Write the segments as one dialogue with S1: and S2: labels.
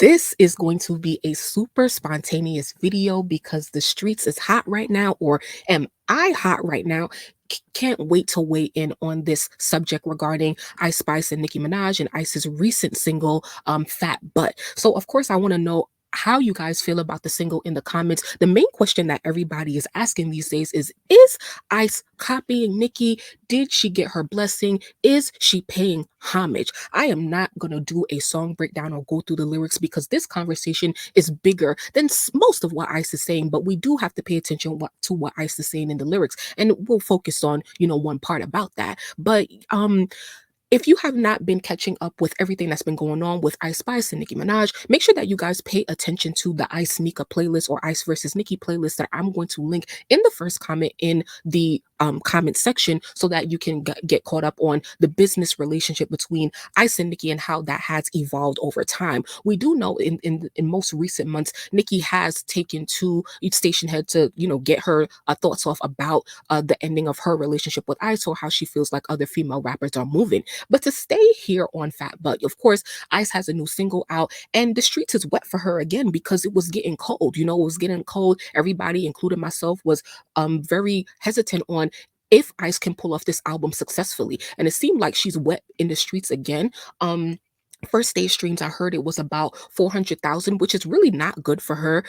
S1: This is going to be a super spontaneous video because the streets is hot right now, or am I hot right now? Can't wait to weigh in on this subject regarding Ice Spice and Nicki Minaj and Ice's recent single, Fat Butt. So, of course, I want to know how you guys feel about the single in the comments. The main question that everybody is asking these days is Ice copying Nicki? Did she get her blessing? Is she paying homage? I am not going to do a song breakdown or go through the lyrics because this conversation is bigger than most of what Ice is saying, but we do have to pay attention to what Ice is saying in the lyrics, and we'll focus on, one part about that. But if you have not been catching up with everything that's been going on with Ice Spice and Nicki Minaj, make sure that you guys pay attention to the Ice Nika playlist or Ice versus Nicki playlist that I'm going to link in the first comment in the comment section, so that you can get caught up on the business relationship between Ice and Nicki and how that has evolved over time. We do know in most recent months, Nicki has taken to each station head to get her thoughts off about the ending of her relationship with Ice, or how she feels like other female rappers are moving. But to stay here on Fat Butt, of course, Ice has a new single out, and the streets is wet for her again because it was getting cold. It was getting cold. Everybody, including myself, was very hesitant on if Ice can pull off this album successfully. And it seemed like she's wet in the streets again. First day streams, I heard it was about 400,000, which is really not good for her.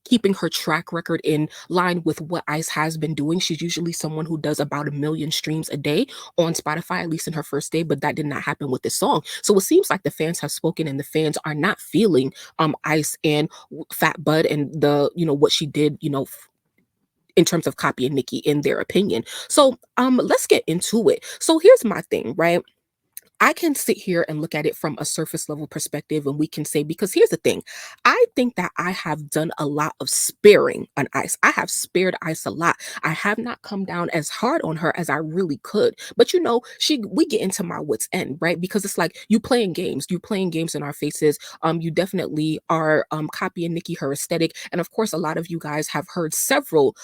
S1: Keeping her track record in line with what Ice has been doing. She's usually someone who does about 1 million streams a day on Spotify, at least in her first day, but that did not happen with this song. So it seems like the fans have spoken, and the fans are not feeling Ice and Fat Butt and the what she did in terms of copying Nicki, in their opinion. So let's get into it. So here's my thing, right? I can sit here and look at it from a surface level perspective, and we can say, because here's the thing, I think that I have done a lot of sparing on Ice. I have spared Ice a lot. I have not come down as hard on her as I really could. But we get into my wits end, right? Because it's like you playing games in our faces. You definitely are copying Nicki, her aesthetic. And of course, a lot of you guys have heard several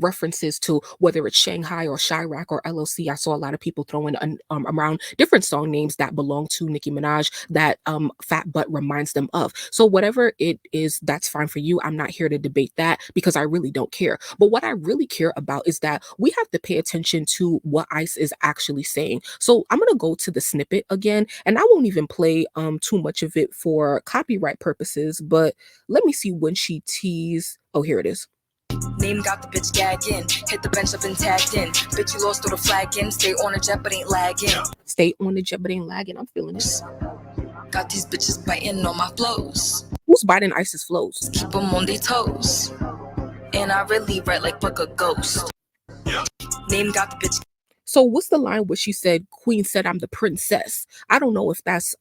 S1: references to whether it's Shanghai or Chirac or LLC. I saw a lot of people throwing around different song names that belong to Nicki Minaj that Fat Butt reminds them of. So whatever it is, that's fine for you. I'm not here to debate that because I really don't care. But what I really care about is that we have to pay attention to what Ice is actually saying. So I'm going to go to the snippet again, and I won't even play too much of it for copyright purposes, but let me see when she teased. Oh, here it is.
S2: Name got the bitch gagging. Hit the bench, I've been tagged in. Bitch, you lost, throw the flag in. Stay on the jet, but ain't lagging.
S1: Stay on the jet, but ain't lagging. I'm feeling this.
S2: Got these bitches biting on my flows.
S1: Who's biting Ice's flows?
S2: Keep them on their toes. And I really write like fuck a ghost. Name got the bitch.
S1: So what's the line where she said, Queen said I'm the princess? I don't know if that's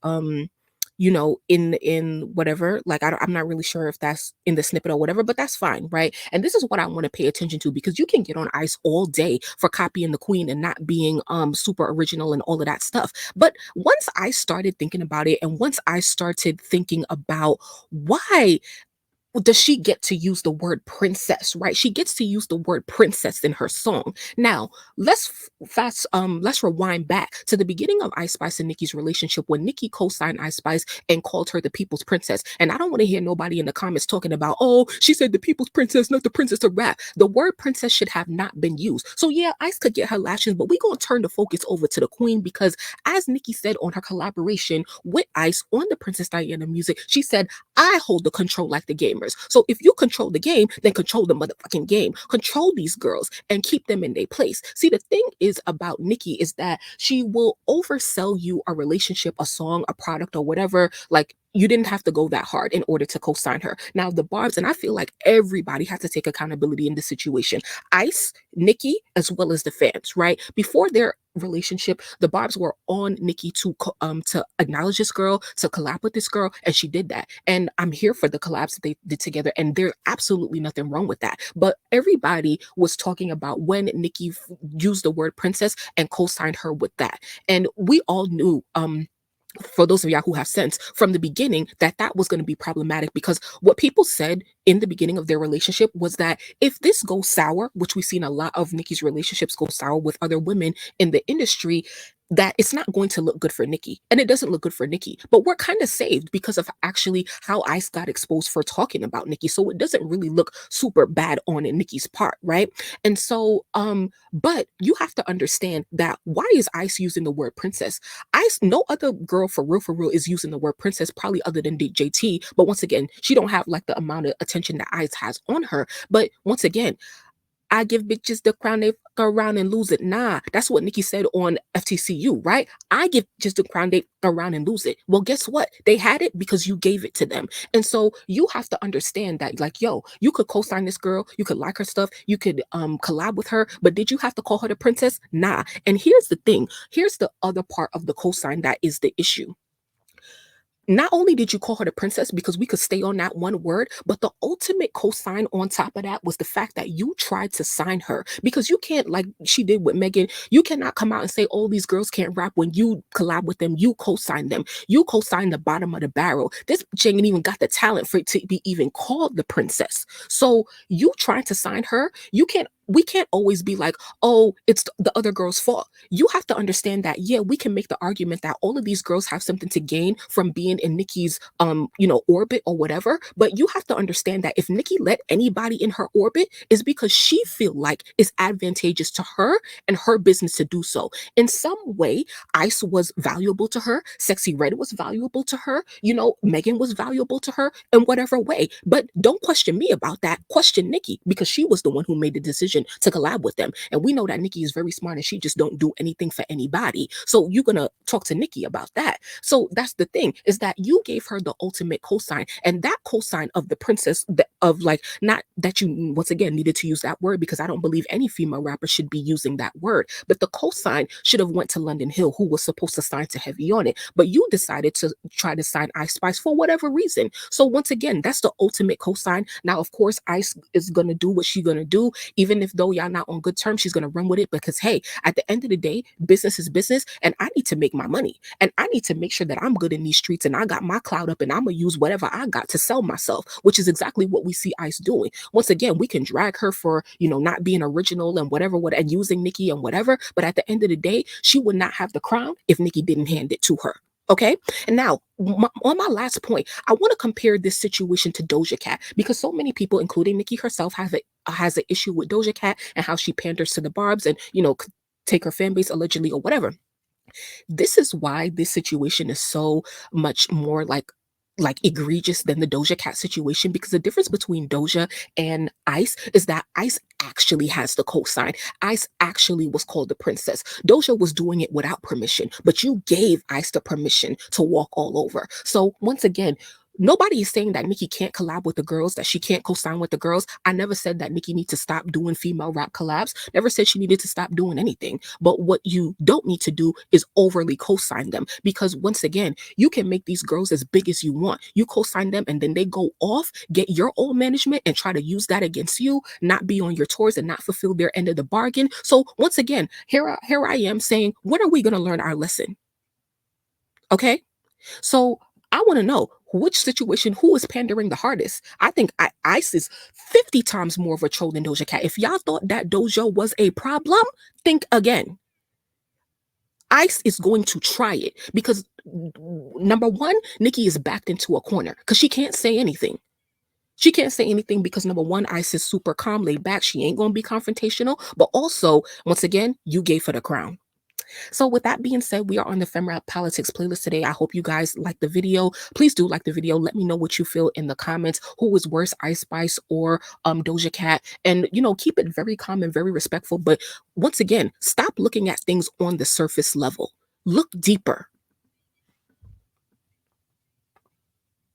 S1: in whatever, like I'm not really sure if that's in the snippet or whatever, but that's fine, right? And this is what I want to pay attention to, because you can get on Ice all day for copying the Queen and not being super original and all of that stuff. But once I started thinking about it, and once I started thinking about why does she get to use the word princess, right? She gets to use the word princess in her song. Now, let's rewind back to the beginning of Ice Spice and Nicki's relationship, when Nicki co-signed Ice Spice and called her the people's princess. And I don't want to hear nobody in the comments talking about, oh, she said the people's princess, not the princess of rap. The word princess should have not been used. So yeah, Ice could get her lashes, but we're going to turn the focus over to the Queen, because as Nicki said on her collaboration with Ice on the Princess Diana music, she said, I hold the control like the gamers. So if you control the game, then control the motherfucking game. Control these girls and keep them in their place. See, the thing is about Nicki is that she will oversell you a relationship, a song, a product, or whatever. Like, you didn't have to go that hard in order to co-sign her. Now, the Barbs, and I feel like everybody has to take accountability in this situation. Ice, Nicki, as well as the fans, right? Before their relationship, the Barbs were on Nicki to acknowledge this girl, to collab with this girl, and she did that. And I'm here for the collabs that they did together, and there's absolutely nothing wrong with that. But everybody was talking about when Nicki used the word princess and co-signed her with that. And we all knew, for those of y'all who have sense, from the beginning, that was going to be problematic, because what people said in the beginning of their relationship was that if this goes sour, which we've seen a lot of Nicki's relationships go sour with other women in the industry, that it's not going to look good for Nicki. And it doesn't look good for Nicki. But we're kind of saved because of actually how Ice got exposed for talking about Nicki. So it doesn't really look super bad on Nicki's part, right? And so, but you have to understand that why is Ice using the word princess? Ice, no other girl for real is using the word princess, probably other than JT. But once again, she don't have like the amount of attention that Ice has on her. But once again, I give bitches the crown, they fuck around and lose it. Nah, that's what Nicki said on FTCU, right? I give just the crown, they fuck around and lose it. Well, guess what? They had it because you gave it to them. And so you have to understand that, like, yo, you could co-sign this girl, you could like her stuff, you could collab with her, but did you have to call her the princess? Nah. And here's the thing. Here's the other part of the co-sign that is the issue. Not only did you call her the princess because we could stay on that one word, but the ultimate cosign on top of that was the fact that you tried to sign her because you can't, like she did with Megan, you cannot come out and say, oh, these girls can't rap when you collab with them, you co-sign them, you co-sign the bottom of the barrel. This bitch ain't even got the talent for it to be even called the princess. So you trying to sign her, we can't always be like, oh, it's the other girl's fault. You have to understand that, yeah, we can make the argument that all of these girls have something to gain from being in Nicki's, orbit or whatever. But you have to understand that if Nicki let anybody in her orbit, is because she feel like it's advantageous to her and her business to do so. In some way, Ice was valuable to her. Sexy Red was valuable to her. Megan was valuable to her in whatever way. But don't question me about that. Question Nicki because she was the one who made the decision to collab with them. And we know that Nicki is very smart and she just don't do anything for anybody. So you're going to talk to Nicki about that. So that's the thing, is that you gave her the ultimate cosign, and that cosign of the princess, of like, not that you once again needed to use that word, because I don't believe any female rapper should be using that word, but the cosign should have went to London Hill, who was supposed to sign to Heavy on it, but you decided to try to sign Ice Spice for whatever reason. So once again, that's the ultimate cosign. Now, of course, Ice is going to do what she's going to do, even if though y'all not on good terms, she's going to run with it because, hey, at the end of the day, business is business and I need to make my money and I need to make sure that I'm good in these streets and I got my clout up and I'm going to use whatever I got to sell myself, which is exactly what we see Ice doing. Once again, we can drag her for, not being original and whatever, and using Nicki and whatever. But at the end of the day, she would not have the crown if Nicki didn't hand it to her. Okay. And now on my last point, I want to compare this situation to Doja Cat because so many people, including Nicki herself, has an issue with Doja Cat and how she panders to the Barbs and, take her fan base allegedly or whatever. This is why this situation is so much more like egregious than the Doja Cat situation, because the difference between Doja and Ice is that Ice actually has the cosign. Ice actually was called the princess. Doja was doing it without permission, but you gave Ice the permission to walk all over. So once again, nobody is saying that Nicki can't collab with the girls, that she can't co-sign with the girls. I never said that Nicki needs to stop doing female rap collabs. Never said she needed to stop doing anything. But what you don't need to do is overly co-sign them, because once again, you can make these girls as big as you want. You co-sign them and then they go off, get your old management and try to use that against you, not be on your tours and not fulfill their end of the bargain. So once again, here I am saying, when are we going to learn our lesson? Okay? So I want to know which situation, who is pandering the hardest. I think Ice is 50 times more of a troll than Doja Cat. If y'all thought that Doja was a problem, think again. Ice is going to try it because number one, Nicki is backed into a corner because she can't say anything. She can't say anything because number one, Ice is super calm, laid back. She ain't going to be confrontational. But also, once again, you gave her the crown. So with that being said, we are on the Femrap Politics playlist today. I hope you guys like the video. Please do like the video. Let me know what you feel in the comments. Who is worse, Ice Spice or Doja Cat? And, keep it very calm and very respectful. But once again, stop looking at things on the surface level. Look deeper.